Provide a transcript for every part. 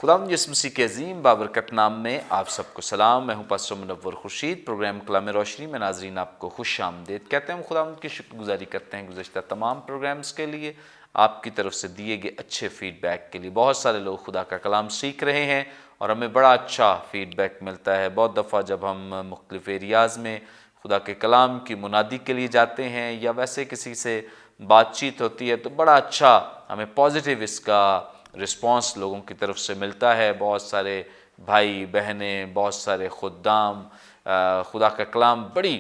خداوند یسوع مسیح کے عظیم بابرکت نام میں آپ سب کو سلام. میں ہوں پاسٹر منور خورشید. پروگرام کلام روشنی میں ناظرین آپ کو خوش آمدید کہتے ہیں. ہم خداوند کی شکر گزاری کرتے ہیں گزشتہ تمام پروگرامز کے لیے، آپ کی طرف سے دیے گئے اچھے فیڈ بیک کے لیے. بہت سارے لوگ خدا کا کلام سیکھ رہے ہیں اور ہمیں بڑا اچھا فیڈ بیک ملتا ہے. بہت دفعہ جب ہم مختلف ایریاز میں خدا کے کلام کی منادی کے لیے جاتے ہیں یا ویسے کسی سے بات چیت ہوتی ہے تو بڑا اچھا ہمیں پازیٹیو اس کا رسپانس لوگوں کی طرف سے ملتا ہے. بہت سارے بھائی بہنیں، بہت سارے خدام خدا کا کلام بڑی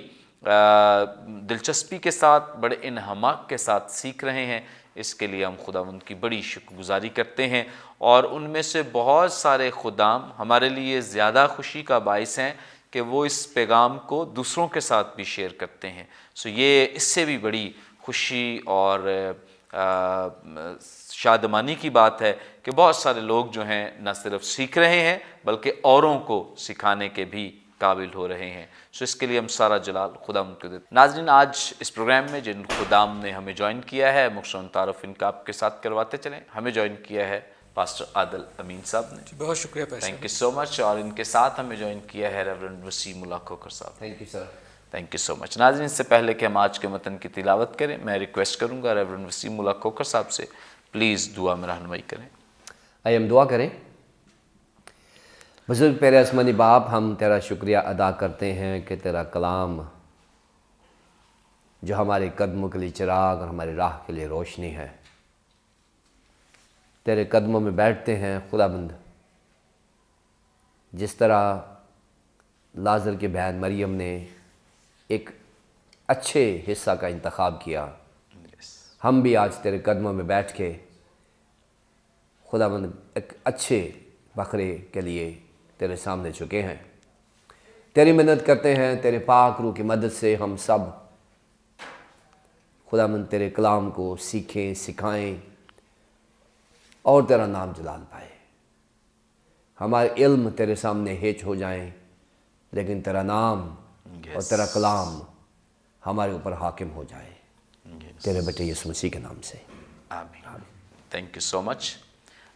دلچسپی کے ساتھ، بڑے انہماک کے ساتھ سیکھ رہے ہیں. اس کے لیے ہم خداوند کی بڑی شکر گزاری کرتے ہیں، اور ان میں سے بہت سارے خدام ہمارے لیے زیادہ خوشی کا باعث ہیں کہ وہ اس پیغام کو دوسروں کے ساتھ بھی شیئر کرتے ہیں. یہ اس سے بھی بڑی خوشی اور شادمانی کی بات ہے کہ بہت سارے لوگ جو ہیں نہ صرف سیکھ رہے ہیں بلکہ اوروں کو سکھانے کے بھی قابل ہو رہے ہیں. اس کے لیے ہم سارا جلال خداوند کو دیتے ہیں. ناظرین، آج اس پروگرام میں جن خدام نے ہمیں جوائن کیا ہے، مختصراً تعارف ان کا آپ کے ساتھ کرواتے چلیں. ہمیں جوائن کیا ہے پاسٹر عادل امین صاحب نے. بہت شکریہ پاسٹر. تھینک یو سو مچ. اور ان کے ساتھ ہمیں جوائن کیا ہے reverend Wasim Ullah Khokhar Sahab. Thank you sir. Thank you so much. ناظرین، اس سے پہلے کہ ہم آج کے متن کی تلاوت کریں، میں ریکویسٹ کروں گا ریورنڈ وسیم اللہ کھوکھر صاحب سے پلیز دعا میں رہنمائی کریں. آئیے ہم دعا کریں. بزرگ پیارے آسمانی باپ، ہم تیرا شکریہ ادا کرتے ہیں کہ تیرا کلام جو ہمارے قدموں کے لیے چراغ اور ہمارے راہ کے لیے روشنی ہے، تیرے قدموں میں بیٹھتے ہیں خداوند. جس طرح لازر کی بہن مریم نے ایک اچھے حصہ کا انتخاب کیا، ہم بھی آج تیرے قدموں میں بیٹھ کے خداوند ایک اچھے بکرے کے لیے تیرے سامنے چکے ہیں. تیری منت کرتے ہیں تیرے پاک روح کی مدد سے ہم سب خداوند تیرے کلام کو سیکھیں، سکھائیں اور تیرا نام جلال پائے. ہمارے علم تیرے سامنے ہیچ ہو جائیں، لیکن تیرا نام اور تیرا کلام ہمارے اوپر حاکم ہو جائے. تیرے بیٹے یسوع مسیح کے نام سے آمین. Thank you so much.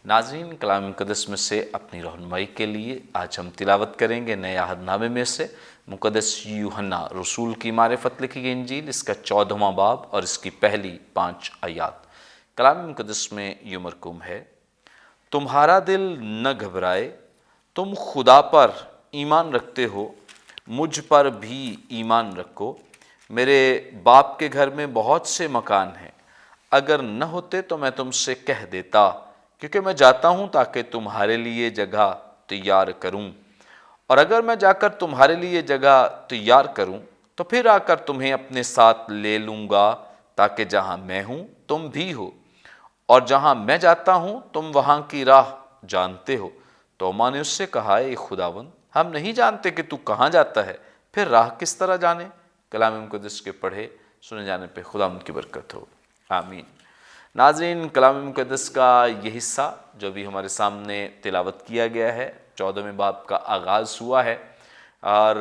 ناظرین، کلام مقدس میں سے اپنی رہنمائی کے لیے آج ہم تلاوت کریں گے نئے عہد نامے میں سے مقدس یوحنا رسول کی معرفت لکھی گئی انجیل، اس کا 14واں باب اور اس کی پہلی 5 آیات. کلام مقدس میں یوں مرقوم ہے: تمہارا دل نہ گھبرائے، تم خدا پر ایمان رکھتے ہو، مجھ پر بھی ایمان رکھو. میرے باپ کے گھر میں بہت سے مکان ہیں، اگر نہ ہوتے تو میں تم سے کہہ دیتا، کیونکہ میں جاتا ہوں تاکہ تمہارے لیے جگہ تیار کروں. اور اگر میں جا کر تمہارے لیے جگہ تیار کروں تو پھر آ کر تمہیں اپنے ساتھ لے لوں گا، تاکہ جہاں میں ہوں تم بھی ہو، اور جہاں میں جاتا ہوں تم وہاں کی راہ جانتے ہو. توما نے اس سے کہا: اے خداوند، ہم نہیں جانتے کہ تو کہاں جاتا ہے، پھر راہ کس طرح جانے؟ کلام مقدس کے پڑھے سنے جانے پہ خداوند کی برکت ہو. آمین. ناظرین، کلام مقدس کا یہ حصہ جو بھی ہمارے سامنے تلاوت کیا گیا ہے 14ویں باب کا آغاز ہوا ہے، اور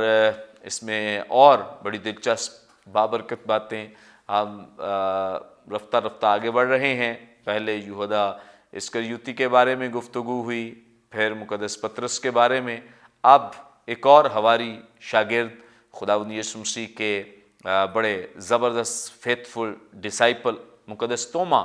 اس میں اور بڑی دلچسپ بابرکت باتیں ہم رفتہ رفتہ آگے بڑھ رہے ہیں. پہلے یہودا اسکریوتی کے بارے میں گفتگو ہوئی، پھر مقدس پطرس کے بارے میں، اب ایک اور حواری شاگرد خداوند یسوع مسیح کے بڑے زبردست فیتھفل ڈسائپل مقدس توما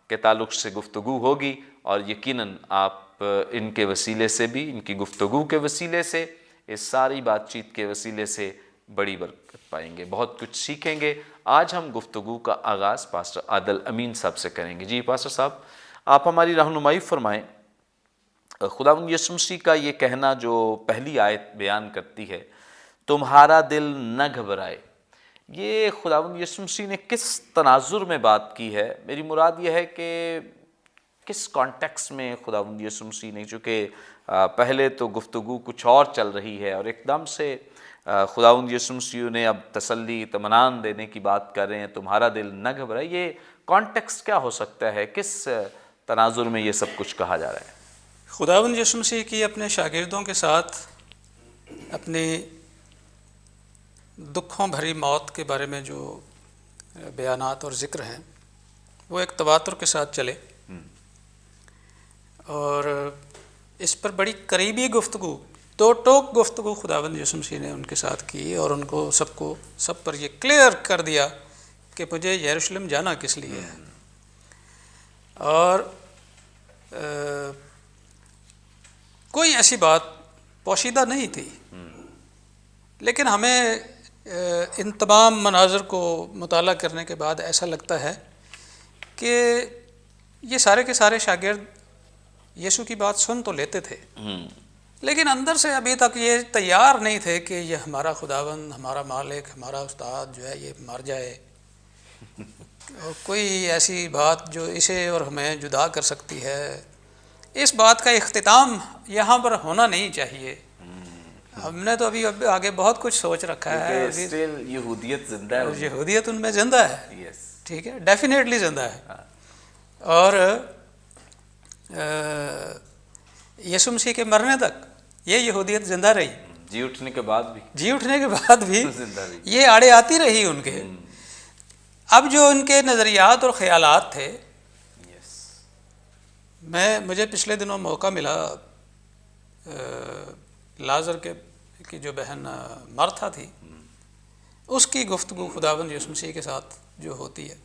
کے تعلق سے گفتگو ہوگی. اور یقیناً آپ ان کے وسیلے سے بھی، ان کی گفتگو کے وسیلے سے، اس ساری بات چیت کے وسیلے سے بڑی برکت پائیں گے، بہت کچھ سیکھیں گے. آج ہم گفتگو کا آغاز پاسٹر عادل امین صاحب سے کریں گے. جی پاسٹر صاحب، آپ ہماری رہنمائی فرمائیں. خداوند یسوع مسیح کا یہ کہنا جو پہلی آیت بیان کرتی ہے، تمہارا دل نہ گھبرائے، یہ خداوند یسوع مسیح نے کس تناظر میں بات کی ہے؟ میری مراد یہ ہے کہ کس کانٹیکس میں خداوند یسوع مسیح نے، چونکہ پہلے تو گفتگو کچھ اور چل رہی ہے اور ایک دم سے خداوند یسوع مسیح نے اب تسلی اطمینان دینے کی بات کر رہے ہیں، تمہارا دل نہ گھبرائے. یہ کانٹیکس کیا ہو سکتا ہے؟ کس تناظر میں یہ سب کچھ کہا جا رہا ہے؟ خداوند یسوع مسیح کی اپنے شاگردوں کے ساتھ اپنی دکھوں بھری موت کے بارے میں جو بیانات اور ذکر ہیں وہ ایک تواتر کے ساتھ چلے، اور اس پر بڑی قریبی گفتگو، دو ٹوک گفتگو خداوند یسوع مسیح نے ان کے ساتھ کی، اور ان کو سب پر یہ کلیئر کر دیا کہ مجھے یروشلم جانا کس لیے ہے. اور کوئی ایسی بات پوشیدہ نہیں تھی، لیکن ہمیں ان تمام مناظر کو مطالعہ کرنے کے بعد ایسا لگتا ہے کہ یہ سارے کے سارے شاگرد یسوع کی بات سن تو لیتے تھے، لیکن اندر سے ابھی تک یہ تیار نہیں تھے کہ یہ ہمارا خداوند، ہمارا مالک، ہمارا استاد جو ہے یہ مر جائے، اور کوئی ایسی بات جو اسے اور ہمیں جدا کر سکتی ہے. اس بات کا اختتام یہاں پر ہونا نہیں چاہیے. ہم نے تو ابھی آگے بہت کچھ سوچ رکھا ہے. اسٹل یہودیت زندہ ہے، یہودیت ان میں زندہ ہے. یس، ٹھیک ہے، ڈیفینیٹلی زندہ ہے. اور یسوع مسیح کے مرنے تک یہ یہودیت زندہ رہی. جی اٹھنے کے بعد بھی جی اٹھنے کے بعد بھی زندہ رہی. یہ آڑے آتی رہی ان کے. اب جو ان کے نظریات اور خیالات تھے، مجھے پچھلے دنوں موقع ملا لازر کی جو بہن مرتھا تھی، اس کی گفتگو خداوند یسوع مسیح کے ساتھ جو ہوتی ہے.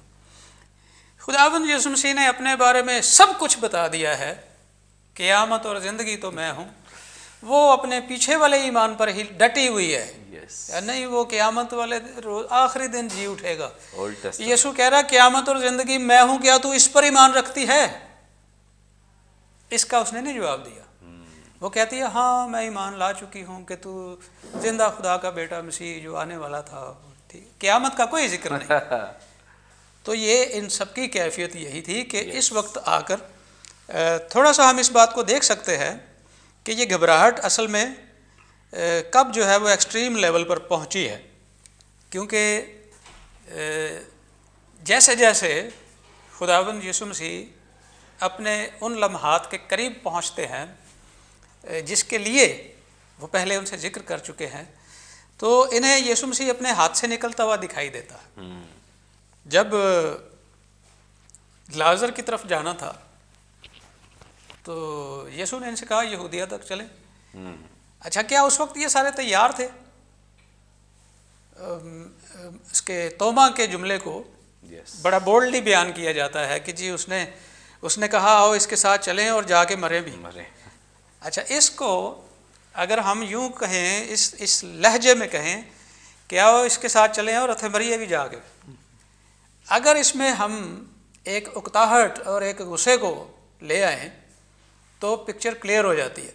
خداوند یسوع مسیح نے اپنے بارے میں سب کچھ بتا دیا ہے. قیامت اور زندگی تو میں ہوں. وہ اپنے پیچھے والے ایمان پر ہی ڈٹی ہوئی ہے. نہیں، وہ قیامت والے روز آخری دن جی اٹھے گا. یسوع کہہ رہا قیامت اور زندگی میں ہوں، کیا تو اس پر ایمان رکھتی ہے؟ اس کا اس نے نہیں جواب دیا. وہ کہتی ہے ہاں میں ایمان لا چکی ہوں کہ تو زندہ خدا کا بیٹا مسیح جو آنے والا تھا. قیامت کا کوئی ذکر نہیں. تو یہ ان سب کی کیفیت یہی تھی کہ اس وقت آ کر تھوڑا سا ہم اس بات کو دیکھ سکتے ہیں کہ یہ گھبراہٹ اصل میں کب جو ہے وہ ایکسٹریم لیول پر پہنچی ہے. کیونکہ جیسے جیسے خداوند یسوع مسیح اپنے ان لمحات کے قریب پہنچتے ہیں جس کے لیے وہ پہلے ان سے ذکر کر چکے ہیں، تو انہیں یسوع مسیح اپنے ہاتھ سے نکلتا ہوا دکھائی دیتا ہے. جب لازر کی طرف جانا تھا تو یسوع نے ان سے کہا یہودیہ تک چلیں. اچھا، کیا اس وقت یہ سارے تیار تھے؟ اس کے توما کے جملے کو بڑا بولڈلی بیان کیا جاتا ہے کہ جی اس نے کہا آؤ اس کے ساتھ چلیں اور جا کے مرے بھی. اچھا، اس کو اگر ہم یوں کہیں، اس لہجے میں کہیں کہ آؤ اس کے ساتھ چلیں اور اتھے مریے بھی جا کے، اگر اس میں ہم ایک اکتاہٹ اور ایک غصے کو لے آئیں تو پکچر کلیئر ہو جاتی ہے.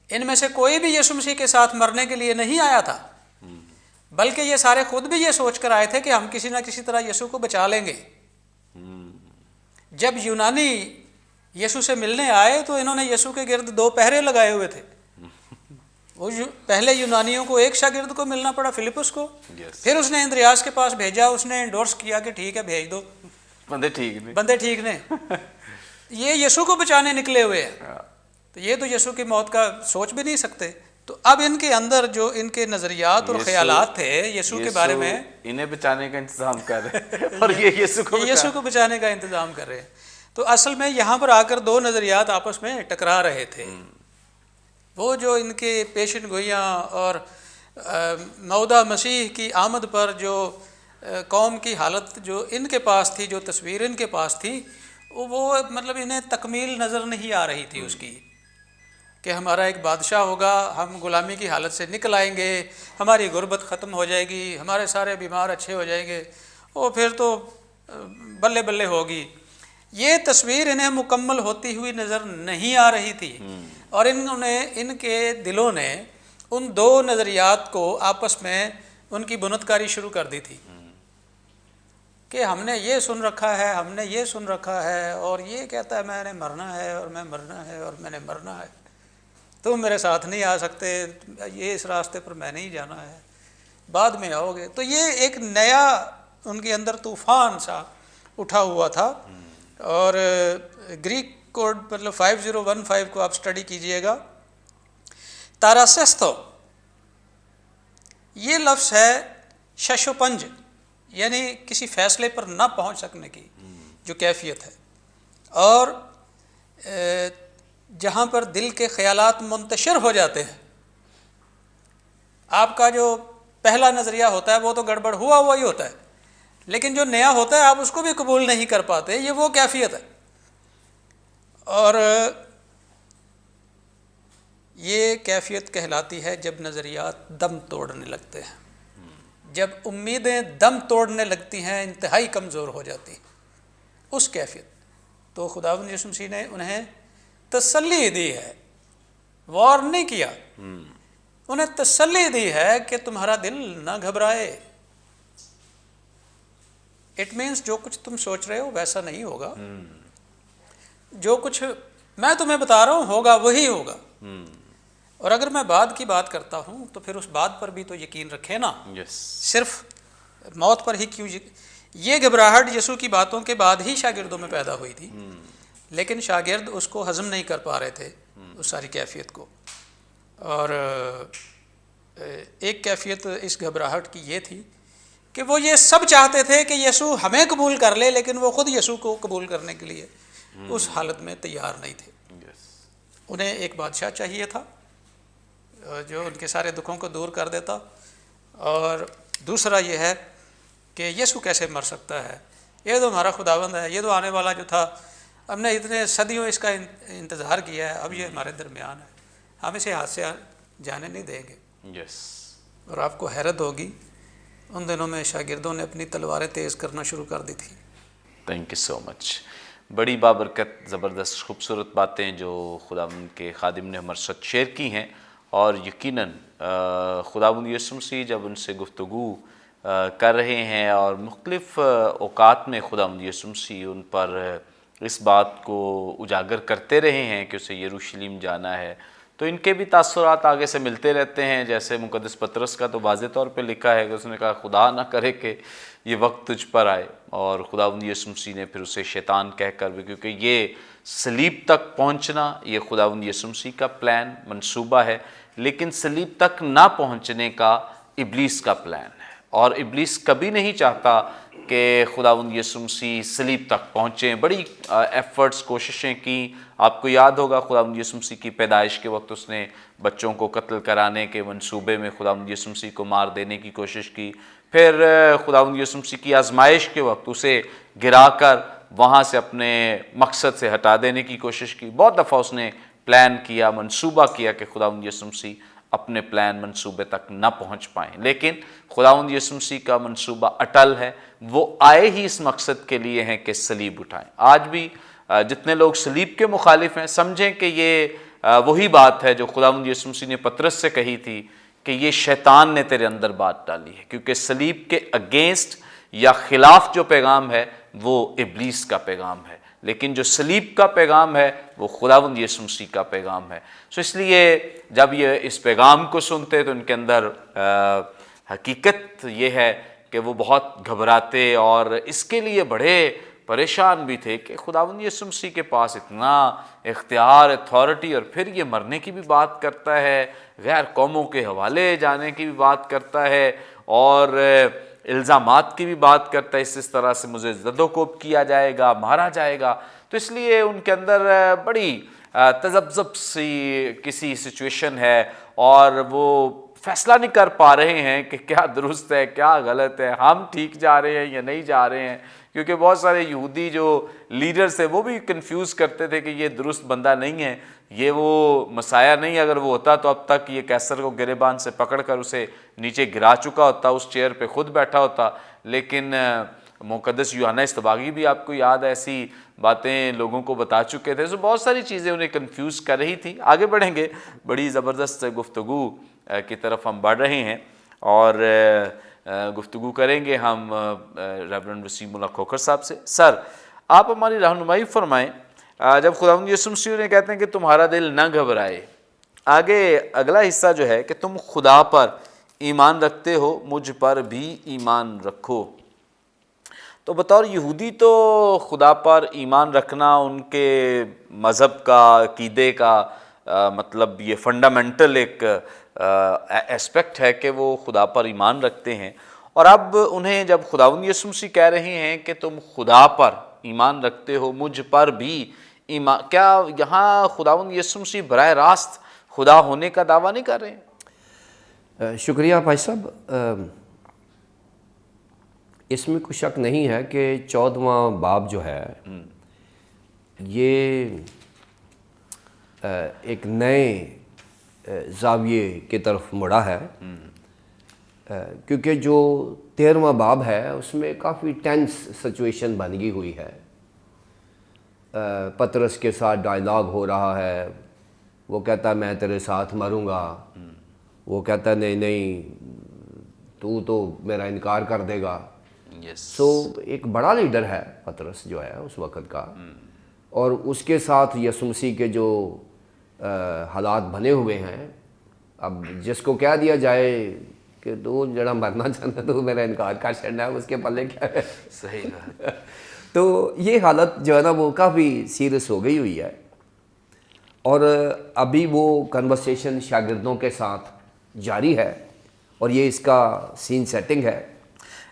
ان میں سے کوئی بھی یسوع مسیح کے ساتھ مرنے کے لیے نہیں آیا تھا، بلکہ یہ سارے خود بھی یہ سوچ کر آئے تھے کہ ہم کسی نہ کسی طرح یسوع کو بچا لیں گے. جب یونانی یسوع سے ملنے آئے تو انہوں نے یسوع کے گرد 2 پہرے لگائے ہوئے تھے. وہ پہلے یونانیوں کو ایک شاگرد کو ملنا پڑا، فلپس کو. پھر اس نے اندریاس کے پاس بھیجا، اس نے انڈورس کیا کہ ٹھیک ہے بھیج دو، بندے ٹھیک نے. یہ یسوع کو بچانے نکلے ہوئے ہیں، تو یہ تو یسوع کی موت کا سوچ بھی نہیں سکتے. تو اب ان کے اندر جو ان کے نظریات اور خیالات تھے یسوع کے بارے میں، انہیں بچانے کا انتظام کر رہے ہیں اور یہ یسوع کو بچانے کا انتظام کر رہے ہیں. تو اصل میں یہاں پر آ کر 2 نظریات آپس میں ٹکرا رہے تھے. وہ جو ان کے پیشن گوئیاں اور موعودہ مسیح کی آمد پر جو قوم کی حالت جو ان کے پاس تھی، جو تصویر ان کے پاس تھی، وہ مطلب انہیں تکمیل نظر نہیں آ رہی تھی اس کی، کہ ہمارا ایک بادشاہ ہوگا، ہم غلامی کی حالت سے نکل آئیں گے، ہماری غربت ختم ہو جائے گی، ہمارے سارے بیمار اچھے ہو جائیں گے، اور پھر تو بلے بلے ہوگی. یہ تصویر انہیں مکمل ہوتی ہوئی نظر نہیں آ رہی تھی، اور ان کے دلوں نے ان 2 نظریات کو آپس میں ان کی بنت کاری شروع کر دی تھی کہ ہم نے یہ سن رکھا ہے، ہم نے یہ سن رکھا ہے، اور یہ کہتا ہے میں نے مرنا ہے اور میں مرنا ہے اور میں نے مرنا ہے، تم میرے ساتھ نہیں آ سکتے، یہ اس راستے پر میں نہیں جانا ہے، بعد میں آؤ گے. تو یہ ایک نیا ان کے اندر طوفان سا اٹھا ہوا تھا. اور گریک کوڈ مطلب 5015 کو آپ سٹڈی کیجئے گا. تاراسستو یہ لفظ ہے شش و پنج، یعنی کسی فیصلے پر نہ پہنچ سکنے کی جو کیفیت ہے. اور جہاں پر دل کے خیالات منتشر ہو جاتے ہیں، آپ کا جو پہلا نظریہ ہوتا ہے وہ تو گڑبڑ ہوا ہوا ہی ہوتا ہے، لیکن جو نیا ہوتا ہے آپ اس کو بھی قبول نہیں کر پاتے، یہ وہ کیفیت ہے۔ اور یہ کیفیت کہلاتی ہے جب نظریات دم توڑنے لگتے ہیں، جب امیدیں دم توڑنے لگتی ہیں، انتہائی کمزور ہو جاتی ہیں، اس کیفیت۔ تو خداوند یسوع مسیح نے انہیں تسلی دی ہے، وار نہیں کیا، انہیں تسلی دی ہے کہ تمہارا دل نہ گھبرائے۔ اٹ مینس جو کچھ تم سوچ رہے ہو ویسا نہیں ہوگا، جو کچھ میں تمہیں بتا رہا ہوں ہوگا وہی ہوگا۔ اور اگر میں بعد کی بات کرتا ہوں تو پھر اس بات پر بھی تو یقین رکھے نا، صرف موت پر ہی کیوں؟ یہ گھبراہٹ یسوع کی باتوں کے بعد ہی شاگردوں میں پیدا ہوئی تھی، لیکن شاگرد اس کو ہضم نہیں کر پا رہے تھے، اس ساری کیفیت کو۔ اور ایک کیفیت اس گھبراہٹ کی یہ تھی کہ وہ یہ سب چاہتے تھے کہ یسوع ہمیں قبول کر لے، لیکن وہ خود یسوع کو قبول کرنے کے لیے اس حالت میں تیار نہیں تھے۔ انہیں ایک بادشاہ چاہیے تھا جو ان کے سارے دکھوں کو دور کر دیتا، اور دوسرا یہ ہے کہ یسوع کیسے مر سکتا ہے، یہ تو ہمارا خداوند ہے، یہ تو آنے والا جو تھا، ہم نے اتنے صدیوں اس کا انتظار کیا ہے، اب یہ ہمارے درمیان ہے، ہم اسے ہاتھ سے جانے نہیں دیں گے۔ اور آپ کو حیرت ہوگی ان دنوں میں شاگردوں نے اپنی تلواریں تیز کرنا شروع کر دی تھی۔ تھینک یو سو مچ۔ بڑی بابرکت، زبردست، خوبصورت باتیں جو خداوند کے خادم نے ہمارے ساتھ شیئر کی ہیں، اور یقیناً خداوند یسوع مسیح جب ان سے گفتگو کر رہے ہیں اور مختلف اوقات میں خداوند یسوع مسیح ان پر اس بات کو اجاگر کرتے رہے ہیں کہ اسے یروشلم جانا ہے، تو ان کے بھی تاثرات آگے سے ملتے رہتے ہیں۔ جیسے مقدس پطرس کا تو واضح طور پہ لکھا ہے کہ اس نے کہا خدا نہ کرے کہ یہ وقت تجھ پر آئے، اور خداوند یسوع مسیح نے پھر اسے شیطان کہہ کر بھی، کیونکہ یہ صلیب تک پہنچنا یہ خداوند یسوع مسیح کا پلان منصوبہ ہے، لیکن صلیب تک نہ پہنچنے کا ابلیس کا پلان ہے، اور ابلیس کبھی نہیں چاہتا کہ خداوند یسوع مسیح صلیب تک پہنچیں۔ بڑی ایفرٹس، کوششیں کی، آپ کو یاد ہوگا خداوند یسوع مسیح کی پیدائش کے وقت اس نے بچوں کو قتل کرانے کے منصوبے میں خداوند یسوع مسیح کو مار دینے کی کوشش کی، پھر خداوند یسوع مسیح کی آزمائش کے وقت اسے گرا کر وہاں سے اپنے مقصد سے ہٹا دینے کی کوشش کی۔ بہت دفعہ اس نے پلان کیا، منصوبہ کیا کہ خداوند یسوع مسیح اپنے پلان منصوبے تک نہ پہنچ پائیں، لیکن خداوند یسوع مسیح کا منصوبہ اٹل ہے، وہ آئے ہی اس مقصد کے لیے ہیں کہ صلیب اٹھائیں۔ آج بھی جتنے لوگ صلیب کے مخالف ہیں، سمجھیں کہ یہ وہی بات ہے جو خداوند یسوع مسیح نے پطرس سے کہی تھی کہ یہ شیطان نے تیرے اندر بات ڈالی ہے، کیونکہ صلیب کے اگینسٹ یا خلاف جو پیغام ہے وہ ابلیس کا پیغام ہے، لیکن جو صلیب کا پیغام ہے وہ خداوند یسوع مسیح کا پیغام ہے۔ سو اس لیے جب یہ اس پیغام کو سنتے تو ان کے اندر حقیقت یہ ہے کہ وہ بہت گھبراتے اور اس کے لیے بڑے پریشان بھی تھے کہ خداوند یسوع مسیح کے پاس اتنا اختیار، اتھارٹی، اور پھر یہ مرنے کی بھی بات کرتا ہے، غیر قوموں کے حوالے جانے کی بھی بات کرتا ہے، اور الزامات کی بھی بات کرتا ہے، اس طرح سے مجھے زد و کوب کیا جائے گا، مارا جائے گا۔ تو اس لیے ان کے اندر بڑی تذبذب سی کسی سچویشن ہے، اور وہ فیصلہ نہیں کر پا رہے ہیں کہ کیا درست ہے کیا غلط ہے، ہم ٹھیک جا رہے ہیں یا نہیں جا رہے ہیں، کیونکہ بہت سارے یہودی جو لیڈرز تھے وہ بھی کنفیوز کرتے تھے کہ یہ درست بندہ نہیں ہے، یہ وہ مسیح نہیں، اگر وہ ہوتا تو اب تک یہ کیسر کو گریبان سے پکڑ کر اسے نیچے گرا چکا ہوتا، اس چیئر پہ خود بیٹھا ہوتا۔ لیکن مقدس یوحنا اصطباغی بھی آپ کو یاد ہے ایسی باتیں لوگوں کو بتا چکے تھے، تو بہت ساری چیزیں انہیں کنفیوز کر رہی تھی۔ آگے بڑھیں گے، بڑی زبردست گفتگو کی طرف ہم بڑھ رہے ہیں، اور گفتگو کریں گے ہم ریورنڈ وسیم اللہ کھوکھر صاحب سے۔ سر، آپ ہماری رہنمائی فرمائیں، جب خداوند یسوع مسیح نے کہتے ہیں کہ تمہارا دل نہ گھبرائے، آگے اگلا حصہ جو ہے کہ تم خدا پر ایمان رکھتے ہو، مجھ پر بھی ایمان رکھو۔ تو بطور یہودی تو خدا پر ایمان رکھنا ان کے مذہب کا، عقیدے کا مطلب یہ فنڈامنٹل ایک ایسپیکٹ ہے کہ وہ خدا پر ایمان رکھتے ہیں، اور اب انہیں جب خداوند یسوع مسیح کہہ رہے ہیں کہ تم خدا پر ایمان رکھتے ہو، مجھ پر بھی ایمان کیا یہاں خداوند یسوع مسیح براہ راست خدا ہونے کا دعویٰ نہیں کر رہے ہیں؟ شکریہ بھائی صاحب. اس میں کوئی شک نہیں ہے کہ 14واں باب جو ہے یہ ایک نئے زاویے کی طرف مڑا ہے، کیونکہ جو 13واں باب ہے اس میں کافی ٹینس سچویشن بن گئی ہوئی ہے. پطرس کے ساتھ ڈائلاگ ہو رہا ہے، وہ کہتا ہے میں تیرے ساتھ مروں گا، وہ کہتا ہے نہیں نہیں تو میرا انکار کر دے گا. سو ایک بڑا لیڈر ہے پطرس جو ہے اس وقت کا، اور اس کے ساتھ یسوع مسیح کے جو حالات بنے ہوئے ہیں. اب جس کو کہہ دیا جائے کہ تو جڑا مرنا چاہتا تو میرا انکار کر چھڑنا ہے، اس کے پلے کیا ہے. صحیح بات. تو یہ حالت جو ہے نا وہ کافی سیریس ہو گئی ہوئی ہے، اور ابھی وہ کنورسیشن شاگردوں کے ساتھ جاری ہے، اور یہ اس کا سین سیٹنگ ہے.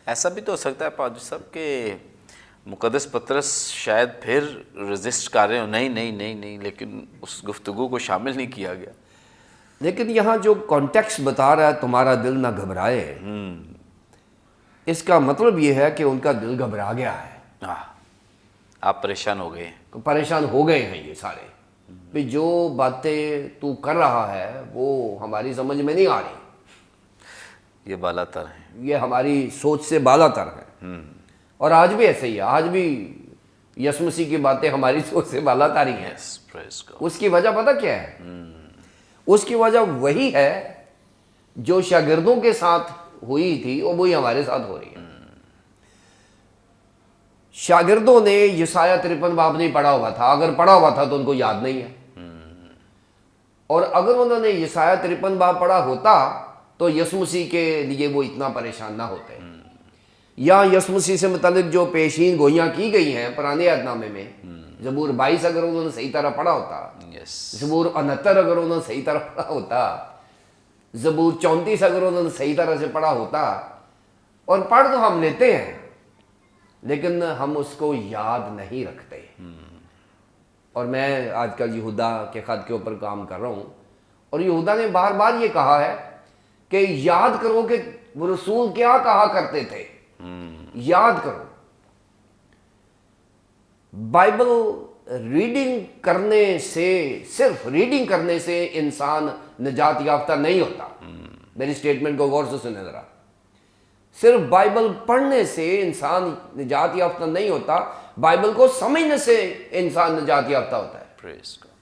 ایسا بھی تو ہو سکتا ہے پادری صاحب کہ مقدس پطرس شاید پھر ریزسٹ کر رہے ہو، نہیں نہیں نہیں نہیں، لیکن اس گفتگو کو شامل نہیں کیا گیا. لیکن یہاں جو کانٹیکسٹ بتا رہا ہے تمہارا دل نہ گھبرائے، اس کا مطلب یہ ہے کہ ان کا دل گھبرا گیا ہے، آپ پریشان ہو گئے، پریشان ہو گئے ہیں یہ سارے. بھی جو باتیں تو کر رہا ہے وہ ہماری سمجھ میں نہیں آ رہی، یہ بالا تر ہیں، یہ ہماری سوچ سے بالا تر ہے. اور آج بھی ایسے ہی ہے، آج بھی یسوع مسیح کی باتیں ہماری سوچ سے بالا تر ہی ہیں. Praise God. اس کی وجہ پتہ کیا ہے؟ اس کی وجہ وہی ہے جو شاگردوں کے ساتھ ہوئی تھی اور وہی ہمارے ساتھ ہو رہی ہے. شاگردوں نے یسایہ 53 باب نہیں پڑھا ہوا تھا، اگر پڑھا ہوا تھا تو ان کو یاد نہیں ہے. اور اگر انہوں نے یسایہ 53 باب پڑھا ہوتا تو یسوع مسیح کے لیے وہ اتنا پریشان نہ ہوتے. یا یسوع مسیح سے متعلق جو پیشین گوئیاں کی گئی ہیں پرانے عہد نامے میں، زبور 22 اگر انہوں نے صحیح طرح پڑھا ہوتا، زبور 69 اگر انہوں نے صحیح طرح پڑھا ہوتا، زبور 34 اگر انہوں نے صحیح طرح سے پڑھا ہوتا. اور پڑھ تو ہم لیتے ہیں لیکن ہم اس کو یاد نہیں رکھتے. اور میں آج کل یہودا کے خط کے اوپر کام کر رہا ہوں، اور یہودا نے بار بار یہ کہا ہے کہ یاد کرو کہ وہ رسول کیا کہا کرتے تھے، یاد کرو. بائبل ریڈنگ کرنے سے، صرف ریڈنگ کرنے سے انسان نجات یافتہ نہیں ہوتا. میری سٹیٹمنٹ کو غور سے سنیں ذرا. صرف بائبل پڑھنے سے انسان نجات یافتہ نہیں ہوتا، بائبل کو سمجھنے سے انسان نجات یافتہ ہوتا ہے. Praise God.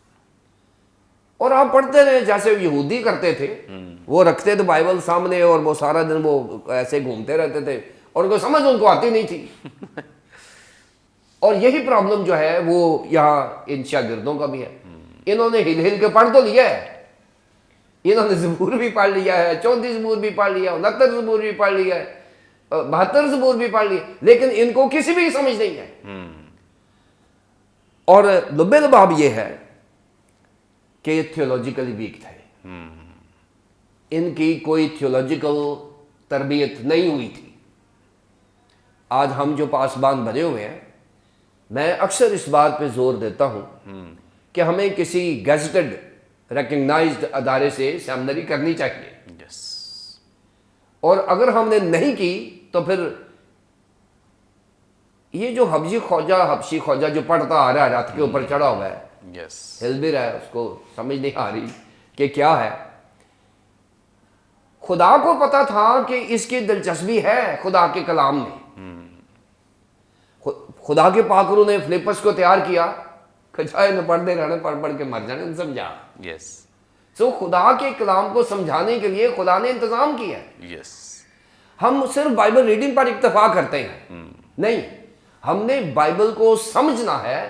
اور آپ پڑھتے رہے جیسے یہودی کرتے تھے، وہ رکھتے تھے بائبل سامنے اور وہ سارا دن وہ ایسے گھومتے رہتے تھے اور ان کو سمجھ ان کو آتی نہیں تھی. اور یہی پرابلم جو ہے وہ یہاں ان شاگردوں کا بھی ہے. انہوں نے ہل ہل کے پڑھ تو لیا ہے، انہوں نے زبور بھی پڑھ لیا ہے، 34 زبور بھی پڑھ لیا، 69 زبور بھی پڑھ لیا ہے، 72 زبور بھی پڑھ لی، لیکن ان کو کسی بھی سمجھ نہیں ہے. اور لب لباب یہ ہے کہ یہ تھیولوجیکلی ویک تھے. ان کی کوئی تھیولوجیکل تربیت نہیں ہوئی تھی. آج ہم جو پاسبان بنے ہوئے ہیں، میں اکثر اس بات پہ زور دیتا ہوں کہ ہمیں کسی گیزٹڈ ریکگنائزڈ ادارے سے سیمنری کرنی چاہیے. اور اگر ہم نے نہیں کی تو پھر یہ جو حبشی خواجہ جو پڑھتا آ رہا ہے، رات کے اوپر چڑھا ہوا ہے، ہل بھی رہا ہے، اس کو سمجھ نہیں آ رہی کہ کیا ہے. خدا کو پتا تھا کہ اس کی دلچسپی ہے خدا کے کلام میں. خدا کے پاکروں نے فلپس کو تیار کیا کہ چاہے نہ پڑھتے رہنے، پڑھ کے مر جانے، سمجھا. سو خدا کے کلام کو سمجھانے کے لیے خدا نے انتظام کیا ہے. ہم صرف بائبل ریڈنگ پر اکتفا کرتے ہیں، نہیں، ہم نے بائبل کو سمجھنا ہے.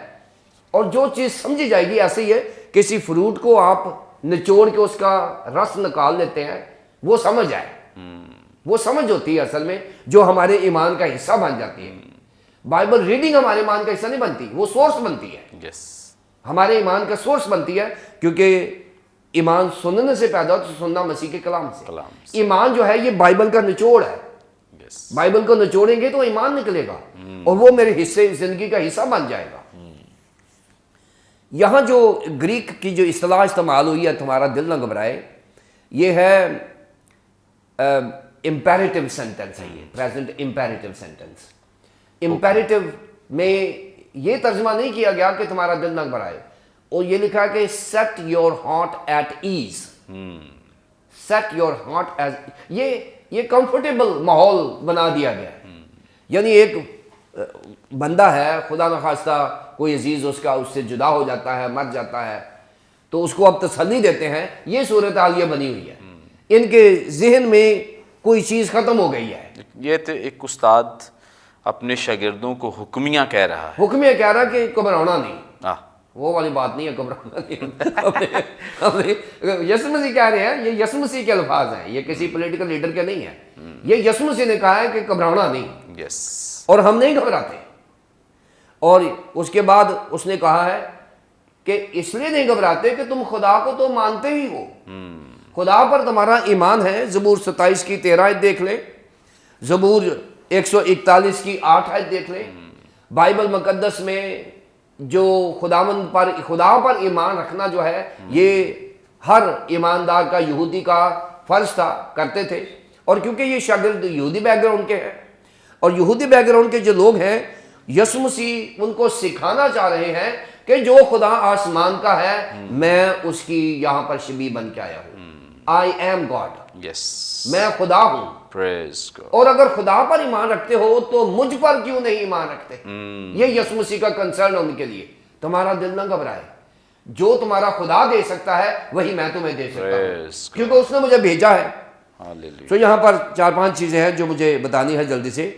اور جو چیز سمجھی جائے گی ایسے ہی ہے، کسی فروٹ کو آپ نچوڑ کے اس کا رس نکال لیتے ہیں، وہ سمجھ آئے، وہ سمجھ ہوتی ہے اصل میں جو ہمارے ایمان کا حصہ بن جاتی ہے. بائبل ریڈنگ ہمارے ایمان کا حصہ نہیں بنتی، وہ سورس بنتی ہے. ہمارے ایمان کا سورس بنتی ہے، کیونکہ ایمان سننے سے پیدا ہو، تو سننا مسیح کے کلام سے. ایمان جو ہے یہ بائبل کا نچوڑ ہے. بائبل کو نچوڑیں گے تو ایمان نکلے گا اور وہ میرے حصے زندگی کا حصہ بن جائے گا. یہاں جو گریک کی جو اصطلاح استعمال ہوئی ہے تمہارا دل نہ گھبرائے، یہ ہے امپیریٹو سینٹنس ہے، یہ پریزنٹ امپیریٹو سینٹنس۔ امپیریٹو میں یہ ترجمہ نہیں کیا گیا کہ تمہارا دل نہ گھبرائے، اور یہ لکھا کہ set your heart at ease, set your heart ease, یہ کمفرٹیبل ماحول بنا دیا گیا ہے۔ یعنی ایک بندہ ہے، خدا نخواستہ کوئی عزیز اس سے جدا ہو جاتا ہے، مر جاتا ہے، تو اس کو اب تسلی دیتے ہیں، یہ صورتحال یہ بنی ہوئی ہے، ان کے ذہن میں کوئی چیز ختم ہو گئی ہے۔ یہ تو ایک استاد اپنے شاگردوں کو حکمیہ کہہ رہا ہے، حکم یہ کہہ رہا کہ گھبرانا نہیں، آہ، وہ والی بات نہیں ہے، گھبرانا نہیں۔ یسوع مسیح کہہ رہے ہیں، یہ یسوع مسیح کے الفاظ ہیں، یہ کسی پولیٹیکل لیڈر کے نہیں ہیں، یہ یسوع مسیح نے کہا ہے کہ گھبرانا نہیں، یس، اور ہم نہیں گھبراتے۔ اور اس کے بعد اس نے کہا ہے کہ اس لیے نہیں گھبراتے کہ تم خدا کو تو مانتے ہی ہو، خدا پر تمہارا ایمان ہے۔ زبور 27 کی 13 آیت دیکھ لیں، زبور 141 کی 8 آیت دیکھ لیں۔ بائبل مقدس میں جو خدا پر ایمان رکھنا جو ہے، یہ ہر ایماندار کا، یہودی کا فرض تھا، کرتے تھے۔ اور کیونکہ یہ شاگرد یہودی بیک گراؤنڈ کے ہیں، اور یہودی بیک گراؤنڈ کے جو لوگ ہیں، یسوع مسیح ان کو سکھانا چاہ رہے ہیں کہ جو خدا آسمان کا ہے، میں اس کی یہاں پر شبیہ بن کے آیا ہوں، آئی ایم گاڈ، یس، میں خدا ہوں۔ پریز گاڈ، اور اگر خدا پر ایمان رکھتے ہو تو مجھ پر کیوں نہیں ایمان رکھتے؟ یہ یسوع مسیح کا کنسرن ہے ان کے لیے۔ تمہارا دل نہ گھبرائے، جو تمہارا خدا دے سکتا ہے وہی میں تمہیں دے سکتا ہوں، Praise God. کیونکہ اس نے مجھے بھیجا ہے۔ ہاللیلویا، تو یہاں پر 4-5 چیزیں ہیں جو مجھے بتانی ہے جلدی سے۔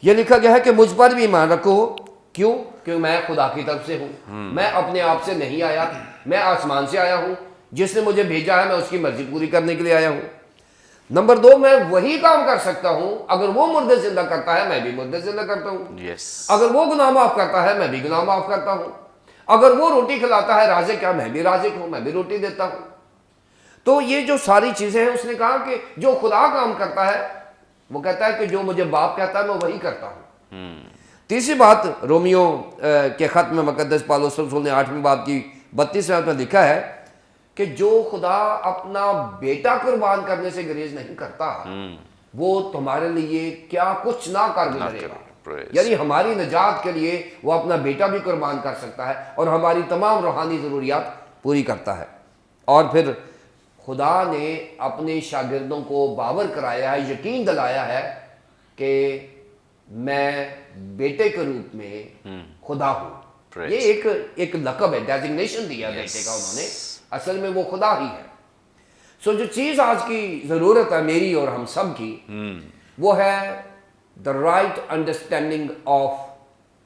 یہ لکھا گیا ہے کہ مجھ پر بھی ایمان رکھو، کیوں؟ کیونکہ میں خدا کی طرف سے ہوں، میں اپنے آپ سے نہیں آیا، میں آسمان سے آیا ہوں، جس نے مجھے بھیجا ہے میں اس کی مرضی پوری کرنے کے لیے آیا ہوں۔ نمبر 2، میں وہی کام کر سکتا ہوں، اگر وہ مردے زندہ کرتا ہے میں بھی مردے زندہ کرتا ہوں، یس، اگر وہ گناہ معاف کرتا ہے میں بھی گناہ معاف کرتا ہوں، اگر وہ روٹی کھلاتا ہے رازق کیا، میں بھی رازق ہوں، میں بھی روٹی دیتا ہوں۔ تو یہ جو ساری چیزیں ہیں، اس نے کہا کہ جو خدا کام کرتا ہے وہ کہتا ہے کہ جو مجھے باپ کہتا ہے میں وہی کرتا ہوں۔ تیسری بات، رومیو کے خط میں مقدس پالوس رسول نے 8ویں باب کی 32 آیت میں لکھا ہے کہ جو خدا اپنا بیٹا قربان کرنے سے گریز نہیں کرتا، وہ تمہارے لیے کیا کچھ نہ کر گزرے گا۔ Praise. یعنی ہماری نجات کے لیے وہ اپنا بیٹا بھی قربان کر سکتا ہے، اور ہماری تمام روحانی ضروریات پوری کرتا ہے۔ اور پھر خدا نے اپنے شاگردوں کو باور کرایا ہے، یقین دلایا ہے کہ میں بیٹے کے روپ میں خدا ہوں۔ Praise. یہ ایک لقب ہے، ڈیزگنیشن دیا بیٹے کا انہوں نے، اصل میں وہ خدا ہی ہے۔ سو جو چیز آج کی ضرورت ہے میری اور ہم سب کی، وہ ہے the right understanding of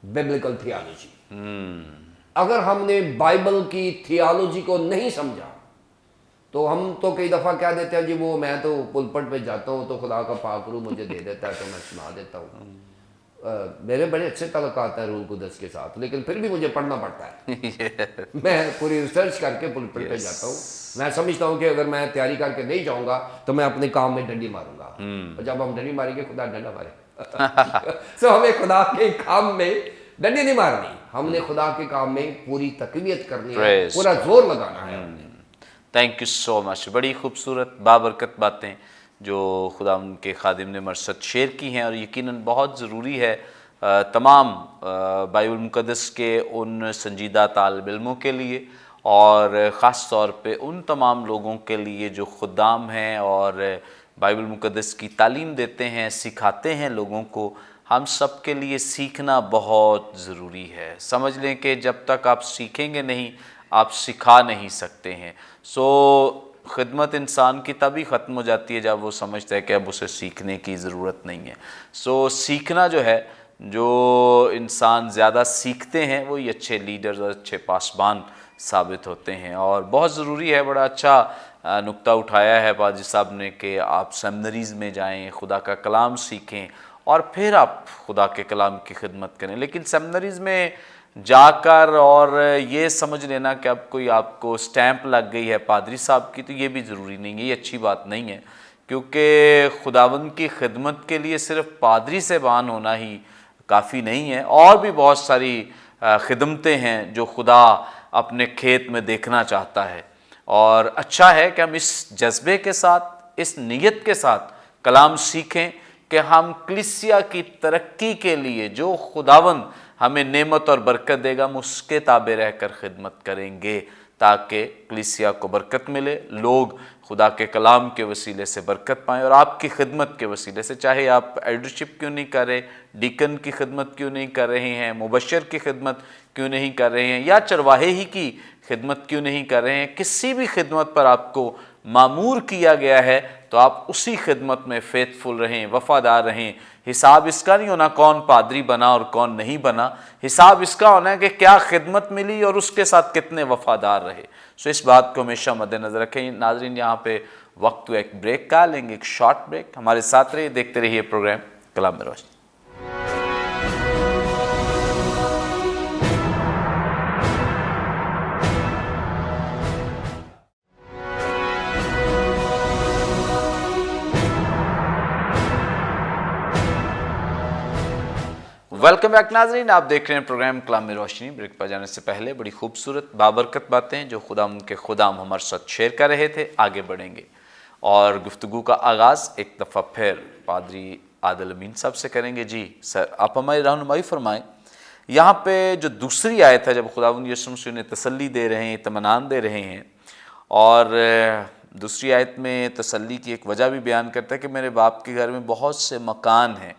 biblical theology۔ اگر ہم نے بائبل کی تھیالوجی کو نہیں سمجھا تو ہم تو کئی دفعہ کہہ دیتے ہیں جی وہ میں تو پلپٹ پہ جاتا ہوں تو خدا کا پاک روح مجھے دے دیتا ہے تو میں سنا دیتا ہوں، میرے بڑے اچھے تعلقات ہیں روح القدس کے ساتھ، لیکن پھر بھی مجھے پڑھنا پڑتا ہے۔ میں پوری ریسرچ کر کے پلپٹ پہ جاتا ہوں، میں سمجھتا ہوں کہ اگر میں تیاری کر کے نہیں جاؤں گا تو میں اپنے کام میں ڈنڈی ماروں گا، اور جب ہم ڈنڈی ماریں گے خدا ڈنڈا مارے۔ سو ہمیں خدا کے کام میں ڈنڈی نہیں مارنی، ہم نے خدا کے کام میں پوری تقویت کرنی ہے، Praise پورا زور لگانا ہے۔ تھینک یو سو مچ، بڑی خوبصورت بابرکت باتیں جو خدا ان کے خادم نے مرصد شیئر کی ہیں، اور یقیناً بہت ضروری ہے تمام بائبل مقدس کے ان سنجیدہ طالب علموں کے لیے، اور خاص طور پہ ان تمام لوگوں کے لیے جو خدام ہیں اور بائبل مقدس کی تعلیم دیتے ہیں، سکھاتے ہیں لوگوں کو۔ ہم سب کے لیے سیکھنا بہت ضروری ہے۔ سمجھ لیں کہ جب تک آپ سیکھیں گے نہیں، آپ سکھا نہیں سکتے ہیں۔ سو خدمت انسان کی تبھی ختم ہو جاتی ہے جب وہ سمجھتا ہے کہ اب اسے سیکھنے کی ضرورت نہیں ہے۔ سو سیکھنا جو ہے، جو انسان زیادہ سیکھتے ہیں وہی اچھے لیڈرز اور اچھے پاسبان ثابت ہوتے ہیں، اور بہت ضروری ہے۔ بڑا اچھا نقطہ اٹھایا ہے پادری صاحب نے کہ آپ سیمنریز میں جائیں، خدا کا کلام سیکھیں، اور پھر آپ خدا کے کلام کی خدمت کریں۔ لیکن سیمنریز میں جا کر اور یہ سمجھ لینا کہ اب کوئی آپ کو سٹیمپ لگ گئی ہے پادری صاحب کی، تو یہ بھی ضروری نہیں ہے، یہ اچھی بات نہیں ہے، کیونکہ خداوند کی خدمت کے لیے صرف پادری صاحبان ہونا ہی کافی نہیں ہے، اور بھی بہت ساری خدمتیں ہیں جو خدا اپنے کھیت میں دیکھنا چاہتا ہے، اور اچھا ہے کہ ہم اس جذبے کے ساتھ، اس نیت کے ساتھ کلام سیکھیں کہ ہم کلیسیا کی ترقی کے لیے جو خداوند ہمیں نعمت اور برکت دے گا ہم اس کے تابع رہ کر خدمت کریں گے، تاکہ کلیسیا کو برکت ملے، لوگ خدا کے کلام کے وسیلے سے برکت پائیں، اور آپ کی خدمت کے وسیلے سے، چاہے آپ ایلڈرشپ کیوں نہیں کر رہے، ڈیکن کی خدمت کیوں نہیں کر رہے ہیں، مبشر کی خدمت کیوں نہیں کر رہے ہیں، یا چرواہے ہی کی خدمت کیوں نہیں کر رہے ہیں، کسی بھی خدمت پر آپ کو مامور کیا گیا ہے تو آپ اسی خدمت میں فیتھفل رہیں، وفادار رہیں۔ حساب اس کا نہیں ہونا کون پادری بنا اور کون نہیں بنا، حساب اس کا ہونا ہے کہ کیا خدمت ملی اور اس کے ساتھ کتنے وفادار رہے۔ سو اس بات کو ہمیشہ مد نظر رکھیں۔ ناظرین، یہاں پہ وقت ہوا ایک بریک کا، لیں گے ایک شارٹ بریک۔ ہمارے ساتھ رہیے، دیکھتے رہیے پروگرام کلام میں روشنی۔ ویلکم بیک ناظرین، آپ دیکھ رہے ہیں پروگرام کلام میں روشنی۔ بریک پر جانے سے پہلے بڑی خوبصورت بابرکت باتیں جو خدا ان کے خدام ہمارے ساتھ شیئر کر رہے تھے، آگے بڑھیں گے اور گفتگو کا آغاز ایک دفعہ پھر پادری عادل امین صاحب سے کریں گے۔ جی سر، آپ ہماری رہنمائی فرمائیں۔ یہاں پہ جو دوسری آیت ہے، جب خداوند یسوع مسیح نے تسلی دے رہے ہیں، اطمینان دے رہے ہیں، اور دوسری آیت میں تسلی کی ایک وجہ بھی بیان کرتا ہے کہ میرے باپ کے گھر میں بہت سے مکان ہیں،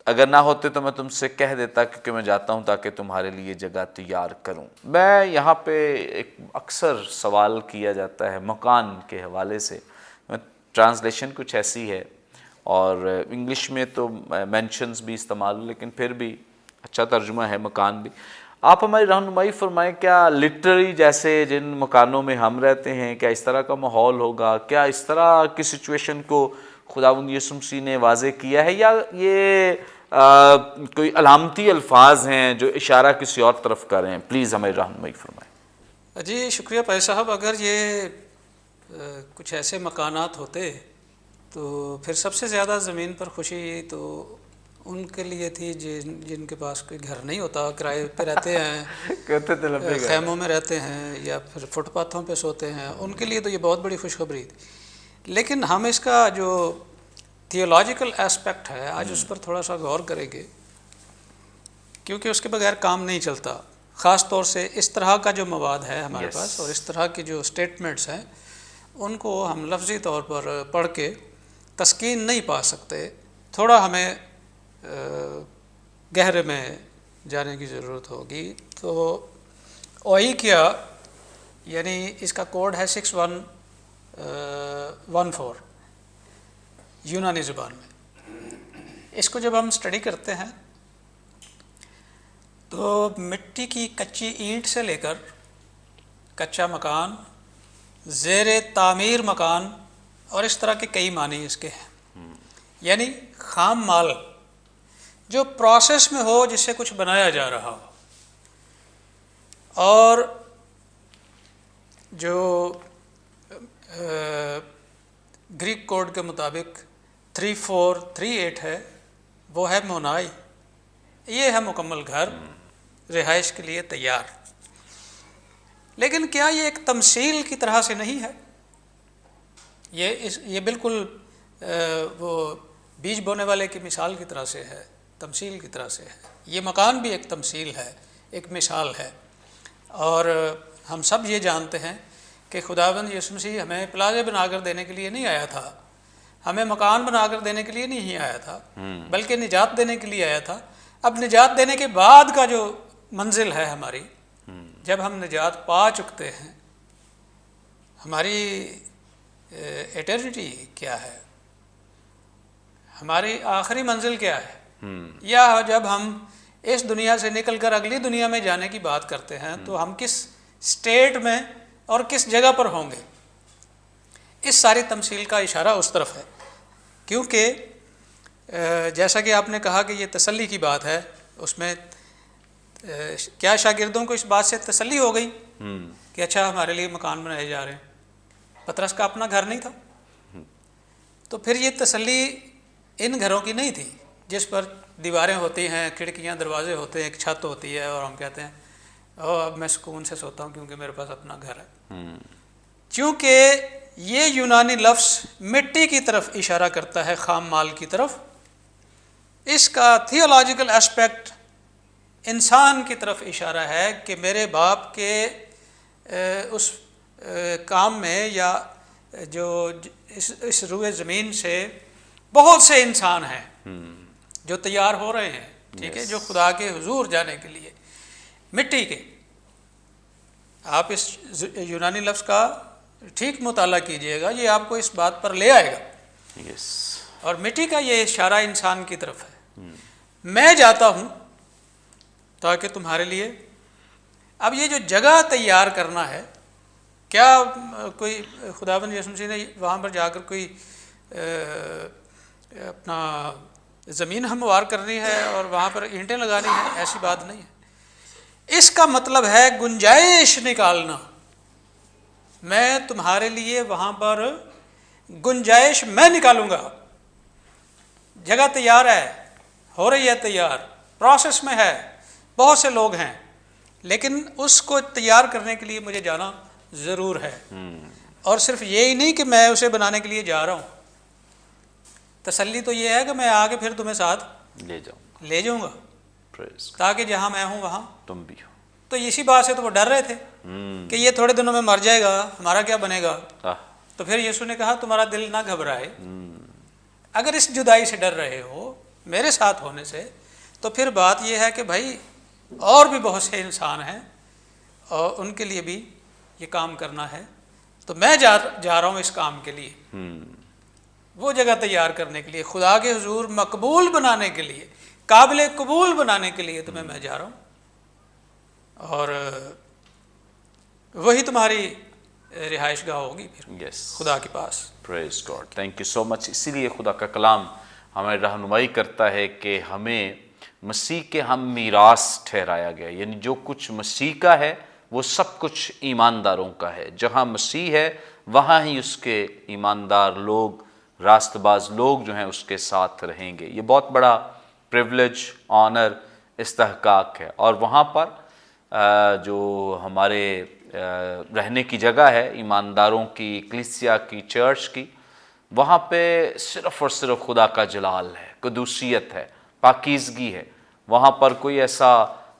اگر نہ ہوتے تو میں تم سے کہہ دیتا کیونکہ میں جاتا ہوں تاکہ تمہارے لیے جگہ تیار کروں۔ میں یہاں پہ ایک اکثر سوال کیا جاتا ہے مکان کے حوالے سے، ٹرانسلیشن کچھ ایسی ہے اور انگلش میں تو مینشنز بھی استعمال ہو، لیکن پھر بھی اچھا ترجمہ ہے مکان بھی۔ آپ ہماری رہنمائی فرمائیں، کیا لٹرلی جیسے جن مکانوں میں ہم رہتے ہیں کیا اس طرح کا ماحول ہوگا؟ کیا اس طرح کی سچویشن کو خداوند یسوع مسیح نے واضح کیا ہے، یا یہ کوئی علامتی الفاظ ہیں جو اشارہ کسی اور طرف کر رہے ہیں؟ پلیز ہمیں رہنمائی فرمائیں۔ جی شکریہ پائی صاحب، اگر یہ کچھ ایسے مکانات ہوتے تو پھر سب سے زیادہ زمین پر خوشی تو ان کے لیے تھی جن کے پاس کوئی گھر نہیں ہوتا، کرائے پہ رہتے ہیں، خیموں میں رہتے ہیں یا پھر فٹ پاتھوں پہ سوتے ہیں، ان کے لیے تو یہ بہت بڑی خوشخبری تھی۔ لیکن ہم اس کا جو تھیولوجیکل اسپیکٹ ہے آج اس پر تھوڑا سا غور کریں گے، کیونکہ اس کے بغیر کام نہیں چلتا۔ خاص طور سے اس طرح کا جو مواد ہے ہمارے پاس اور اس طرح کی جو سٹیٹمنٹس ہیں ان کو ہم لفظی طور پر پڑھ کے تسکین نہیں پا سکتے، تھوڑا ہمیں گہرے میں جانے کی ضرورت ہوگی۔ تو اوئیکیا یعنی اس کا کوڈ ہے 6114 یونانی زبان میں۔ اس کو جب ہم اسٹڈی کرتے ہیں تو مٹی کی کچی اینٹ سے لے کر کچا مکان، زیر تعمیر مکان اور اس طرح کے کئی معنی اس کے ہیں، یعنی خام مال جو پروسیس میں ہو، جس سے کچھ بنایا جا رہا ہو، اور جو گریک کوڈ کے مطابق 3438 ہے وہ ہے مونائی، یہ ہے مکمل گھر رہائش کے لیے تیار۔ لیکن کیا یہ ایک تمثیل کی طرح سے نہیں ہے؟ یہ بالکل وہ بیج بونے والے کی مثال کی طرح سے ہے، تمثیل کی طرح سے ہے۔ یہ مکان بھی ایک تمثیل ہے، ایک مثال ہے، اور ہم سب یہ جانتے ہیں کہ خداوند یسوع مسیح ہمیں پلازے بنا کر دینے کے لیے نہیں آیا تھا، ہمیں مکان بنا کر دینے کے لیے نہیں آیا تھا، بلکہ نجات دینے کے لیے آیا تھا۔ اب نجات دینے کے بعد کا جو منزل ہے ہماری، جب ہم نجات پا چکتے ہیں، ہماری ایٹرنیٹی کیا ہے، ہماری آخری منزل کیا ہے، یا جب ہم اس دنیا سے نکل کر اگلی دنیا میں جانے کی بات کرتے ہیں تو ہم کس سٹیٹ میں اور کس جگہ پر ہوں گے، اس ساری تمثیل کا اشارہ اس طرف ہے۔ کیونکہ جیسا کہ آپ نے کہا کہ یہ تسلی کی بات ہے، اس میں کیا شاگردوں کو اس بات سے تسلی ہو گئی کہ اچھا ہمارے لیے مکان بنائے جا رہے ہیں؟ پطرس کا اپنا گھر نہیں تھا، تو پھر یہ تسلی ان گھروں کی نہیں تھی، جس پر دیواریں ہوتی ہیں، کھڑکیاں دروازے ہوتے ہیں، ایک چھت ہوتی ہے، اور ہم کہتے ہیں او اب میں سکون سے سوتا ہوں کیونکہ میرے پاس اپنا گھر ہے. چونکہ یہ یونانی لفظ مٹی کی طرف اشارہ کرتا ہے، خام مال کی طرف، اس کا تھیولوجیکل اسپیکٹ انسان کی طرف اشارہ ہے کہ میرے باپ کے اس کام میں، یا جو اس روئے زمین سے بہت سے انسان ہیں جو تیار ہو رہے ہیں، ٹھیک ہے، جو خدا کے حضور جانے کے لیے مٹی کے. آپ اس یونانی لفظ کا ٹھیک مطالعہ کیجئے گا، یہ آپ کو اس بات پر لے آئے گا. یس. اور مٹی کا یہ اشارہ انسان کی طرف ہے. میں جاتا ہوں تاکہ تمہارے لیے. اب یہ جو جگہ تیار کرنا ہے، کیا کوئی خداوند یسوع مسیح نے وہاں پر جا کر کوئی اپنا زمین ہموار کرنی ہے اور وہاں پر اینٹیں لگانی ہیں؟ ایسی بات نہیں ہے. اس کا مطلب ہے گنجائش نکالنا. میں تمہارے لیے وہاں پر گنجائش میں نکالوں گا. جگہ تیار ہے، ہو رہی ہے تیار، پروسیس میں ہے، بہت سے لوگ ہیں، لیکن اس کو تیار کرنے کے لیے مجھے جانا ضرور ہے. اور صرف یہی نہیں کہ میں اسے بنانے کے لیے جا رہا ہوں، تسلی تو یہ ہے کہ میں آ کے پھر تمہیں ساتھ لے جاؤں گا، تاکہ جہاں میں ہوں وہاں تم بھی ہو. تو اسی بات سے تو وہ ڈر رہے تھے کہ یہ تھوڑے دنوں میں مر جائے گا، ہمارا کیا بنے گا. تو پھر یسوع نے کہا تمہارا دل نہ گھبرائے. اگر اس جدائی سے ڈر رہے ہو میرے ساتھ ہونے سے، تو پھر بات یہ ہے کہ بھائی اور بھی بہت سے انسان ہیں اور ان کے لیے بھی یہ کام کرنا ہے. تو میں جا رہا ہوں اس کام کے لیے، وہ جگہ تیار کرنے کے لیے، خدا کے حضور مقبول بنانے کے لیے، قابل قبول بنانے کے لیے تمہیں میں جا رہا ہوں. اور وہی تمہاری رہائش گاہ ہوگی پھر خدا کے پاس. پریز گاڈ. تھینک یو سو مچ. اسی لیے خدا کا کلام ہمیں رہنمائی کرتا ہے کہ ہمیں مسیح کے ہم میراث ٹھہرایا گیا، یعنی جو کچھ مسیح کا ہے وہ سب کچھ ایمانداروں کا ہے. جہاں مسیح ہے وہاں ہی اس کے ایماندار لوگ، راست باز لوگ جو ہیں اس کے ساتھ رہیں گے. یہ بہت بڑا پریولیج، آنر، استحقاق ہے. اور وہاں پر جو ہمارے رہنے کی جگہ ہے ایمانداروں کی، کلیسیا کی، چرچ کی، وہاں پہ صرف اور صرف خدا کا جلال ہے، قدوسیت ہے، پاکیزگی ہے. وہاں پر کوئی ایسا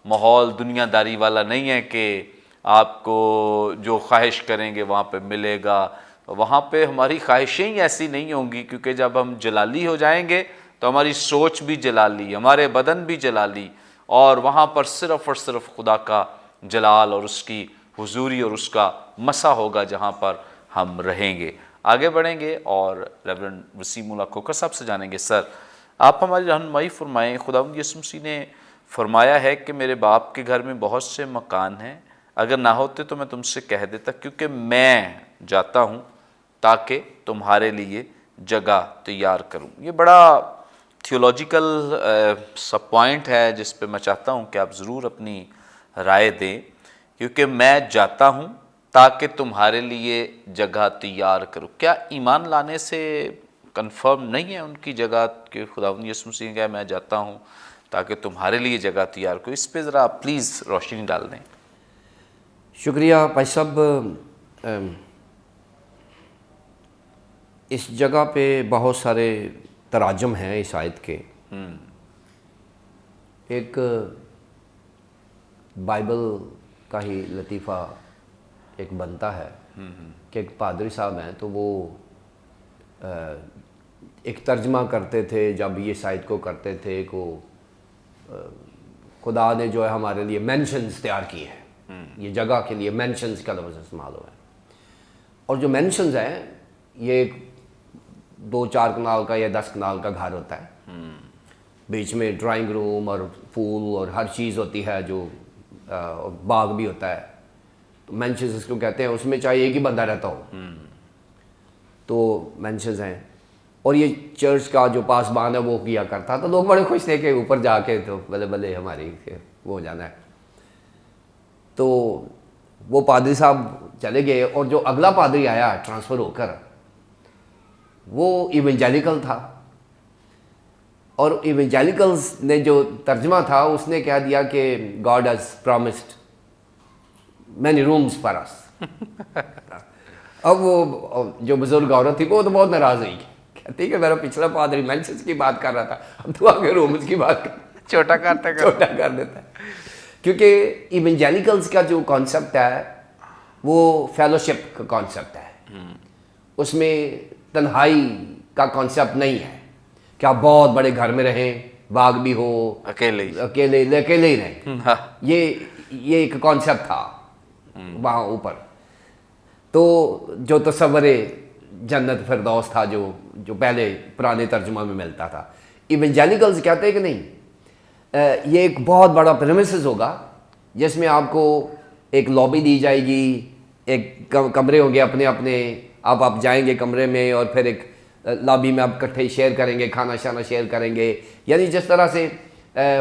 ماحول دنیا داری والا نہیں ہے کہ آپ کو جو خواہش کریں گے وہاں پہ ملے گا. وہاں پہ ہماری خواہشیں ہی ایسی نہیں ہوں گی، کیونکہ جب ہم جلالی ہو جائیں گے تو ہماری سوچ بھی جلالی، ہمارے بدن بھی جلالی، اور وہاں پر صرف اور صرف خدا کا جلال اور اس کی حضوری اور اس کا مسا ہوگا جہاں پر ہم رہیں گے. آگے بڑھیں گے اور ریورنڈ وسیم اللہ کھوکھر صاحب سے جانیں گے. سر، آپ ہماری رہنمائی فرمائیں. خداوند یسوع مسیح نے فرمایا ہے کہ میرے باپ کے گھر میں بہت سے مکان ہیں، اگر نہ ہوتے تو میں تم سے کہہ دیتا، کیونکہ میں جاتا ہوں تاکہ تمہارے لیے جگہ تیار کروں. یہ بڑا تھیولوجیکل سا پوائنٹ ہے جس پہ میں چاہتا ہوں کہ آپ ضرور اپنی رائے دیں. کیونکہ میں جاتا ہوں تاکہ تمہارے لیے جگہ تیار کروں. کیا ایمان لانے سے کنفرم نہیں ہے ان کی جگہ کہ خداوند یسوع مسیح نے کہا میں جاتا ہوں تاکہ تمہارے لیے جگہ تیار کروں؟ اس پہ ذرا آپ پلیز روشنی ڈال دیں. شکریہ بھائی صاحب. اس جگہ پہ بہت سارے تراجم ہیں اس آیت کے. ایک بائبل کا ہی لطیفہ ایک بنتا ہے کہ ایک پادری صاحب ہیں تو وہ ایک ترجمہ کرتے تھے. جب یہ آیت کو کرتے تھے کہ خدا نے جو ہے ہمارے لیے مینشنز تیار کی ہیں، یہ جگہ کے لیے مینشنز کا لفظ استعمال ہوا ہے. اور جو مینشنز ہیں یہ 2-4 کنال کا یا 10 کنال کا گھر ہوتا ہے، بیچ میں ڈرائنگ روم اور پول اور ہر چیز ہوتی ہے، جو باغ بھی ہوتا ہے. تو مینشنز اس کو کہتے ہیں. اس میں چاہے ایک ہی بندہ رہتا ہو تو مینشنز ہیں. اور یہ چرچ کا جو پاسبان ہے وہ کیا کرتا، تو لوگ بڑے خوش تھے کہ اوپر جا کے تو بلے بلے ہماری وہ ہو جانا ہے. تو وہ پادری صاحب چلے گئے اور جو اگلا پادری آیا ٹرانسفر ہو کر وہ ایونجیلیکل تھا. اور ایونجیلیکلز نے جو ترجمہ تھا اس نے کہہ دیا کہ God has promised many rooms for us. اب وہ جو بزرگ عورت تھی وہ تو بہت ناراض ہوئی, کہتی کہ میرا پچھلا پادری مینشنز کی بات کر رہا تھا, اب تو آگے رومز کی بات چھوٹا کرتا چھوٹا کر دیتا ہے. کیونکہ ایونجیلیکلز کا جو کانسیپٹ ہے وہ فیلوشپ کا کانسیپٹ ہے, اس میں تنہائی کا کانسیپٹ نہیں ہے کہ آپ بہت بڑے گھر میں رہیں, باغ بھی ہو, اکیلے اکیلے ہی رہیں. یہ ایک کانسیپٹ تھا وہاں اوپر. تو جو تصور جنت فردوس تھا جو پہلے پرانے ترجمہ میں ملتا تھا, ایونجیلیکلز کہتے ہیں کہ نہیں, یہ ایک بہت بڑا پریمیسز ہوگا جس میں آپ کو ایک لابی دی جائے گی, ایک کمرے ہوں گے اپنے اپنے, آپ جائیں گے کمرے میں اور پھر ایک لابی میں آپ کٹھے شیئر کریں گے, کھانا شانا شیئر کریں گے, یعنی جس طرح سے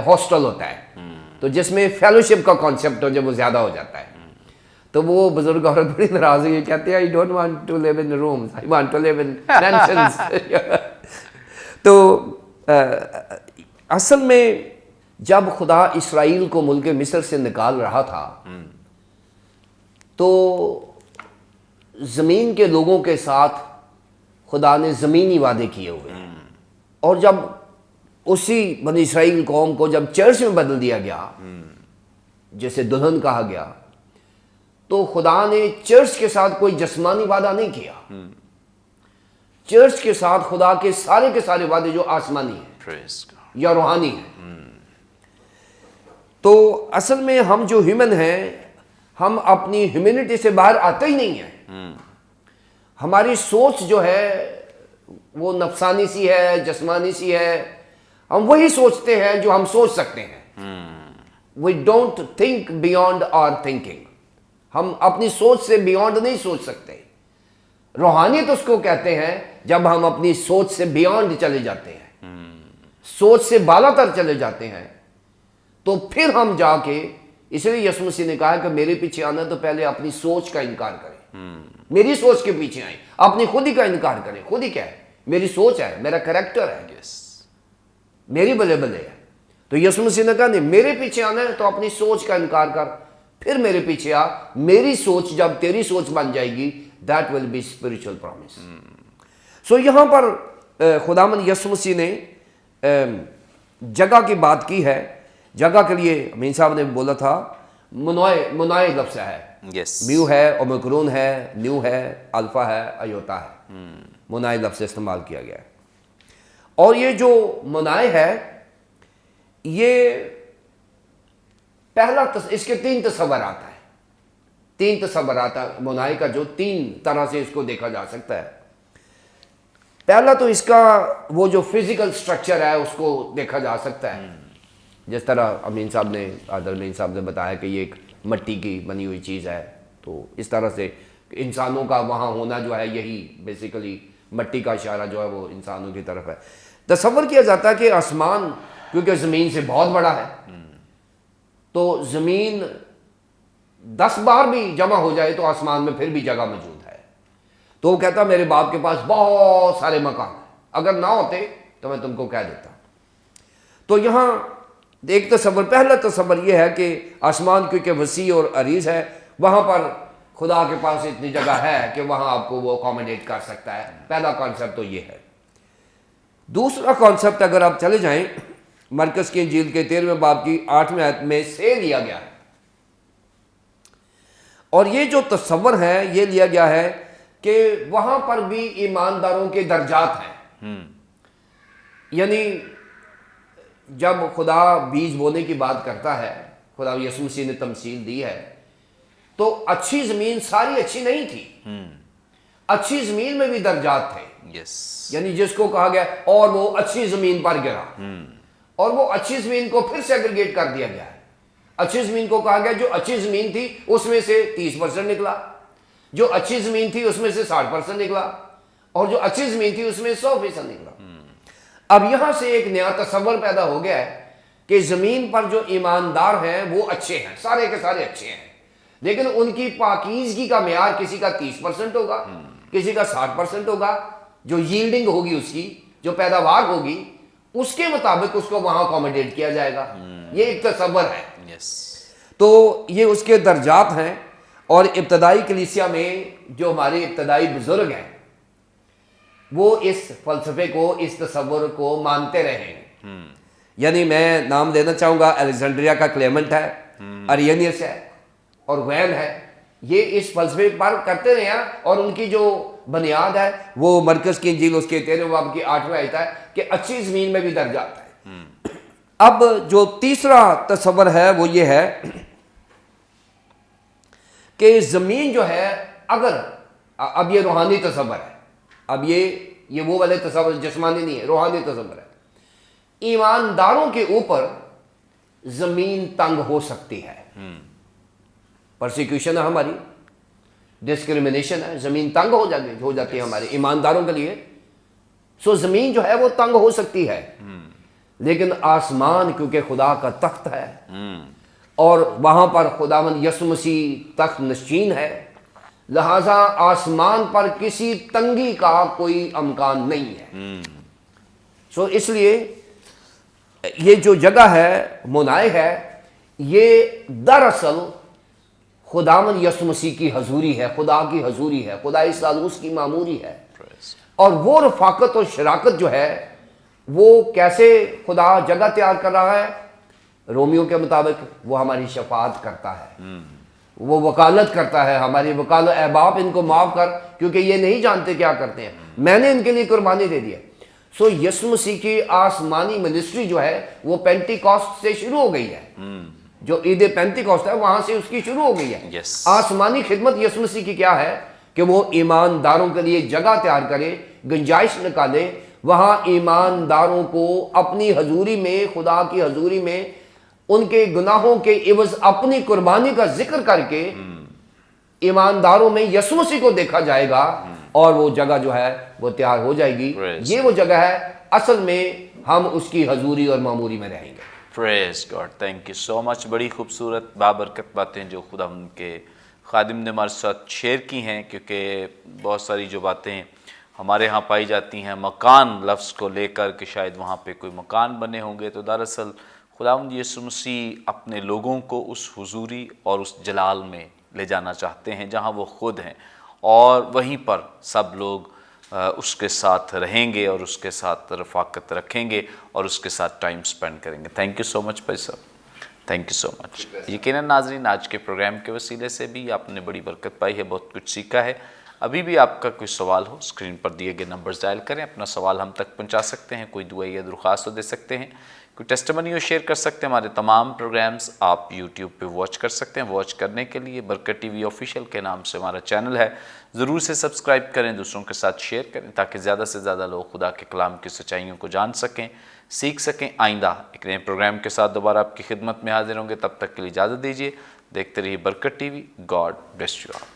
ہاسٹل ہوتا ہے تو جس میں فیلوشپ کا کانسیپٹ ہو جب وہ زیادہ ہو جاتا ہے. تو وہ بزرگ عورت بڑی ناراض ہوئی, کہتے ہیں I don't want to live in rooms, I want to live in mansions. تو اصل میں جب خدا اسرائیل کو ملک مصر سے نکال رہا تھا تو زمین کے لوگوں کے ساتھ خدا نے زمینی وعدے کیے ہوئے ہیں, اور جب اسی بنی اسرائیل قوم کو جب چرچ میں بدل دیا گیا جسے دلہن کہا گیا, تو خدا نے چرچ کے ساتھ کوئی جسمانی وعدہ نہیں کیا. چرچ کے ساتھ خدا کے سارے وعدے جو آسمانی ہیں یا روحانی ہیں. تو اصل میں ہم جو ہیومن ہیں, ہم اپنی ہیومینٹی سے باہر آتے ہی نہیں ہیں. ہماری سوچ جو ہے وہ نفسانی سی ہے, جسمانی سی ہے. ہم وہی سوچتے ہیں جو ہم سوچ سکتے ہیں. We don't think beyond our thinking. ہم اپنی سوچ سے بیونڈ نہیں سوچ سکتے. روحانیت اس کو کہتے ہیں جب ہم اپنی سوچ سے بیونڈ چلے جاتے ہیں, سوچ سے بالا تر چلے جاتے ہیں, تو پھر ہم جا کے, اس لیے یسوع مسیح نے کہا کہ میرے پیچھے آنا تو پہلے اپنی سوچ کا انکار کریں. میری سوچ کے پیچھے آئیں, اپنی خود ہی کا انکار کریں. خود ہی کیا ہے, میری سوچ ہے, میرا کریکٹر ہے, میری بلے بلے ہے. تو یسوع مسیح نے کہا نہیں, میرے پیچھے آنا ہے تو اپنی سوچ کا انکار کر, پھر میرے پیچھے آ. میری سوچ جب تیری سوچ بن جائے گی, that will be spiritual promise. سو یہاں پر خداوند یسوع مسیح نے جگہ کی بات کی ہے. جگہ کے لیے امین صاحب نے بولا تھا منوائے لفظ ہے, میو ہے, اومیکرون ہے, نیو ہے, الفا ہے, ایوتا ہے. منائے لفظ استعمال کیا گیا ہے. اور یہ جو منائے ہے, یہ پہلا اس کے 3 تصورات ہیں. 3 تصورات ہیں منائے کا, جو 3 طرح سے اس کو دیکھا جا سکتا ہے. پہلا تو اس کا وہ جو فزیکل سٹرکچر ہے اس کو دیکھا جا سکتا ہے, جس طرح امین صاحب نے امین صاحب نے بتایا کہ یہ ایک مٹی کی بنی ہوئی چیز ہے. تو اس طرح سے انسانوں کا وہاں ہونا جو ہے, یہی بیسیکلی مٹی کا اشارہ جو ہے وہ انسانوں کی طرف ہے. تصور کیا جاتا ہے کہ آسمان کیونکہ زمین سے بہت بڑا ہے, تو زمین 10 بار بھی جمع ہو جائے تو آسمان میں پھر بھی جگہ موجود ہے. تو وہ کہتا میرے باپ کے پاس بہت سارے مکان ہیں, اگر نہ ہوتے تو میں تم کو کہہ دیتا. تو یہاں ایک تصور, پہلا تصور یہ ہے کہ آسمان کیونکہ وسیع اور عریض ہے, وہاں پر خدا کے پاس اتنی جگہ ہے کہ وہاں آپ کو وہ اکوموڈیٹ کر سکتا ہے. پہلا کانسیپٹ تو یہ ہے. دوسرا کانسیپٹ اگر آپ چلے جائیں مرکز کی انجیل کے 13ویں باب کی 8ویں آیت میں سے لیا گیا ہے, اور یہ جو تصور ہے یہ لیا گیا ہے کہ وہاں پر بھی ایمانداروں کے درجات ہیں. یعنی جب خدا بیج بونے کی بات کرتا ہے, خدا یسوع مسیح نے تمثیل دی ہے, تو اچھی زمین ساری اچھی نہیں تھی. اچھی زمین میں بھی درجات تھے. یعنی جس کو کہا گیا اور وہ اچھی زمین پر گرا, اور وہ اچھی زمین کو پھر سیگریگیٹ کر دیا گیا ہے. اچھی زمین کو کہا گیا جو اچھی زمین تھی اس میں سے 30% نکلا, جو اچھی زمین تھی اس میں سے 60% نکلا, اور جو اچھی زمین تھی اس میں 100% نکلا. اب یہاں سے ایک نیا تصور پیدا ہو گیا ہے کہ زمین پر جو ایماندار ہیں وہ اچھے ہیں, سارے کے سارے اچھے ہیں, لیکن ان کی پاکیزگی کا معیار کسی کا 30% ہوگا, کسی کا 60% ہوگا. جو ییلڈنگ ہوگی اس کی جو پیداوار ہوگی اس کے مطابق اس کو وہاں اکوموڈیٹ کیا جائے گا. یہ ایک تصور ہے. یس. تو یہ اس کے درجات ہیں. اور ابتدائی کلیسیا میں جو ہمارے ابتدائی بزرگ ہیں وہ اس فلسفے کو, اس تصور کو مانتے رہے ہیں. یعنی میں نام لینا چاہوں گا, الیگزینڈریا کا کلیمنٹ ہے, ارینیس ہے اور وین ہے. یہ اس فلسفے پر کرتے رہے ہیں اور ان کی جو بنیاد ہے وہ مرکز کی انجیل اس کے 13 باب کی 8ویں آیت ہے کہ اچھی زمین میں بھی درجات ہے. اب جو تیسرا تصور ہے وہ یہ ہے کہ زمین جو ہے, اگر اب یہ روحانی تصور ہے, اب یہ وہ والے تصور جسمانی نہیں ہے, روحانی تصور ہے. ایمانداروں کے اوپر زمین تنگ ہو سکتی ہے. پرسیکیوشن ہے ہماری, ڈسکریمنیشن ہے, زمین تنگ ہو جاتی ہے ہمارے ایمانداروں کے لیے. سو زمین جو ہے وہ تنگ ہو سکتی ہے, لیکن آسمان کیونکہ خدا کا تخت ہے اور وہاں پر خداوند یسوع مسیح تخت نشین ہے, لہذا آسمان پر کسی تنگی کا کوئی امکان نہیں ہے. سو اس لیے یہ جو جگہ ہے منائے ہے, یہ دراصل خداوند یسوع مسیح کی حضوری ہے, خدا کی حضوری ہے, خدا ثالوث کی معموری ہے. اور وہ رفاقت اور شراکت جو ہے وہ کیسے خدا جگہ تیار کر رہا ہے, رومیو کے مطابق وہ ہماری شفاعت کرتا ہے, وہ وکالت کرتا ہے, ہماری وکالت, اے باپ ان کو معاف کر کیونکہ یہ نہیں جانتے کیا کرتے ہیں, میں نے ان کے لیے قربانی دے دیا. سو یسوع مسیح کی آسمانی منسٹری جو ہے وہ پینٹیکاسٹ سے شروع ہو گئی ہے. جو عید پینٹیکاسٹ ہے وہاں سے اس کی شروع ہو گئی ہے. آسمانی خدمت یسوع مسیح کی کیا ہے کہ وہ ایمانداروں کے لیے جگہ تیار کرے, گنجائش نکالے, وہاں ایمانداروں کو اپنی حضوری میں, خدا کی حضوری میں ان کے گناہوں کے عوض اپنی قربانی کا ذکر کر کے ایمانداروں میں یسوع مسیح کو دیکھا جائے گا اور وہ جگہ جو ہے وہ تیار ہو جائے گی. یہ وہ جگہ ہے اصل میں ہم اس کی حضوری اور معموری میں رہیں گے. پریز گاڈ, تھینک یو سو مچ. بڑی خوبصورت بابرکت باتیں جو خدا ان کے خادم نے ہمارے ساتھ شیئر کی ہیں, کیونکہ بہت ساری جو باتیں ہمارے ہاں پائی جاتی ہیں مکان لفظ کو لے کر کہ شاید وہاں پہ کوئی مکان بنے ہوں گے, تو دراصل خداوند یسوع مسیح اپنے لوگوں کو اس حضوری اور اس جلال میں لے جانا چاہتے ہیں جہاں وہ خود ہیں, اور وہیں پر سب لوگ اس کے ساتھ رہیں گے اور اس کے ساتھ رفاقت رکھیں گے اور اس کے ساتھ ٹائم سپینڈ کریں گے. تھینک یو سو مچ بھائی صاحب, تھینک یو سو مچ. یقیناً ناظرین آج کے پروگرام کے وسیلے سے بھی آپ نے بڑی برکت پائی ہے, بہت کچھ سیکھا ہے. ابھی بھی آپ کا کوئی سوال ہو اسکرین پر دیے گئے نمبرز ڈائل کریں, اپنا سوال ہم تک پہنچا سکتے ہیں, کوئی دعا یا درخواست دے سکتے ہیں, کوئی ٹیسٹمنی شیئر کر سکتے ہیں. ہمارے تمام پروگرامز آپ یوٹیوب پہ واچ کر سکتے ہیں. واچ کرنے کے لیے برکت ٹی وی آفیشیل کے نام سے ہمارا چینل ہے, ضرور سے سبسکرائب کریں, دوسروں کے ساتھ شیئر کریں تاکہ زیادہ سے زیادہ لوگ خدا کے کلام کی سچائیوں کو جان سکیں, سیکھ سکیں. آئندہ ایک نئے پروگرام کے ساتھ دوبارہ آپ کی خدمت میں حاضر ہوں گے, تب تک کے لیے اجازت دیجیے. دیکھتے رہیے برکت T V. God bless you all.